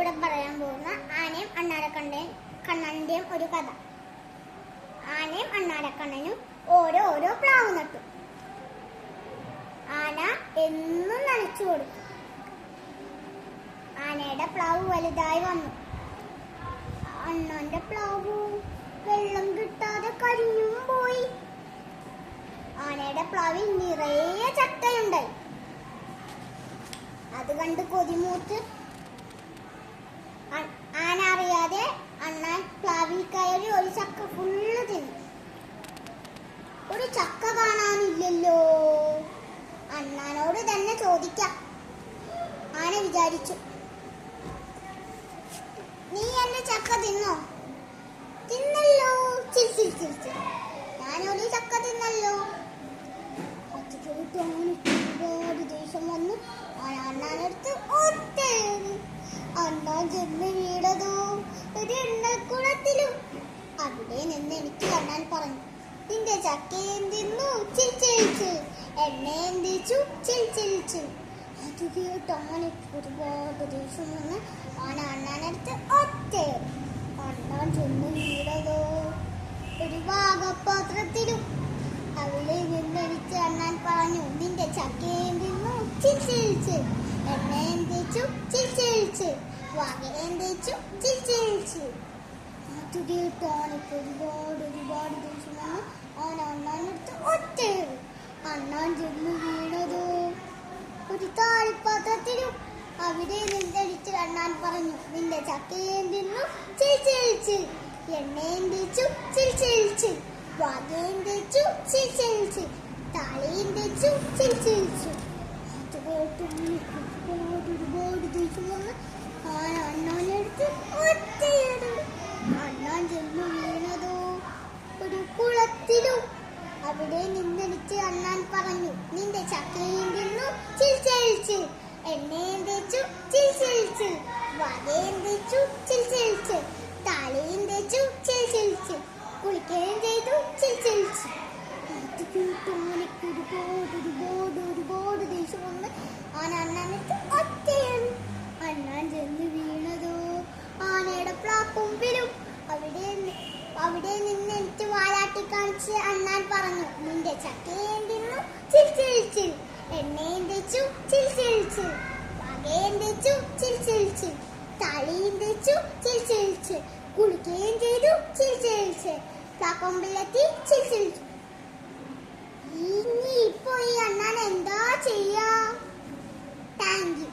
ഞാനിവിടെ പറയാൻ പോകുന്ന ആനയും കണ്ണന്റെയും ഒരു കഥ. ആനയും അണ്ണാരക്കണ്ണനും ഓരോ പ്ലാവ് നട്ടു. ആന എന്നും നനച്ചു കൊടുത്തു. ആനയുടെ പ്ലാവ് വലുതായി വന്നു. അണ്ണന്റെ പ്ലാവ് വെള്ളം കിട്ടാതെ കരിഞ്ഞും പോയി. ആനയുടെ പ്ലാവിൽ നിറയെ ചക്കയുണ്ടായി. അത് കണ്ട് കൊതിമൂത്ത് ആന അറിയാതെ അണ്ണാൻ പ്ലാവിൽ കയറി ഒരു ചക്ക ഫുള്ള് തിന്നു. ഒരു ചക്ക കാണാനില്ലല്ലോ, അണ്ണാനോട് തന്നെ ചോദിക്കാം ആന വിചാരിച്ചു. നീ എന്റെ ചക്ക തിന്നോ? തിന്നല്ലോ. ഞാനൊരു ചക്ക തിന്നല്ലോ. ഒരുപാട് ദേഷ്യം വന്നു. അണ്ണാനടുത്ത് ഒത്തേറി. അണ്ണാൻ ചെന്ന് വീണതോ ഒരു എണ്ണക്കുളത്തിലും. അവിടെ നിന്ന് എനിക്ക് അണ്ണാൻ പറഞ്ഞു, നിന്റെ ചക്കയും തിന്നു ചിരിച്ചു, എണ്ണയും തേച്ചു ചിരിച്ചു. അത് കേട്ട് ആനയ്ക്ക് ഒരുപാട് ദേഷ്യം വന്ന് അണ്ണാനടുത്ത് ഒത്തേറി. അണ്ണാൻ ചെന്ന് വീണതോ ഒരു പാകപാത്രത്തിലും. അവിടെ നിന്ന് എനിക്ക് അണ്ണാൻ പറഞ്ഞു, നിന്റെ ചക്കയും തിന്നു ചിരിച്ചു, എണ്ണയും തേച്ചു ചിരിച്ചു, വകയും തേച്ചു ചിരിച്ചു. അത് കേട്ട് ആനയ്ക്ക് ഒരുപാട് ദേഷ്യം വന്ന് അണ്ണാനടുത്ത് ഒറ്റേറി. അണ്ണാൻ ചെന്ന് വീണതോ ഒരു താളിപ്പാത്രത്തിലും. അവിടെ നിന്നടിച്ച് അണ്ണാൻ പറഞ്ഞു, നിന്റെ ചക്കയും തിന്നു ചിരിച്ചു, എണ്ണയും തേച്ചു ചിരിച്ചു, വകയും തേച്ചു ചിരിച്ചു, താളിയും തേച്ചു ചിരിച്ചു. അത് കേട്ട് ഒരുപാട് ദേഷ്യം വന്ന് അണ്ണാനടുത്ത് ഒറ്റയേറി. അണ്ണാൻ ചെന്ന് വീണതോ ഒരു കുളത്തിലും. അവിടെ നിന്നടിച്ച് അണ്ണാൻ പറഞ്ഞു, നിന്റെ ചക്കയും തിന്നു ചിരിച്ചു, എണ്ണയും തേച്ചു ചിരിച്ചു, വകയും തേച്ചു ചിരിച്ചു, താളിയും തേച്ചു ചിരിച്ചു, കുളിക്കുകയും ചെയ്തു ചിരിച്ചു. അത് കേട്ട് ആനയ്ക്ക് ഒരുപാട് ദേഷ്യം വന്ന് അണ്ണാനടുത്ത് ഒറ്റയേറി. അണ്ണാൻ ചെന്ന് വീണതോ ആനയുടെ പ്ലാക്കൊമ്പിലും. അവിടെ നിന്ന് എനിക്ക് വാലാട്ടി കാണിച്ച് അണ്ണാൻ പറഞ്ഞു, നിന്റെ ചക്കയും തിന്നു ചിരിച്ചു, എണ്ണയും തേച്ചു ചിരിച്ചു, വകയും തേച്ചു ചിരിച്ചു, തളിയും തേച്ചു ചിരിച്ചു, കുളിക്കുകയും ചെയ്തു ചിരിച്ചു, പ്ലാക്കൊമ്പിലെത്തി ചിരിച്ചു. ഇനി ഇപ്പൊ ഈ അണ്ണാൻ എന്താ ചെയ്യാ? Thank you.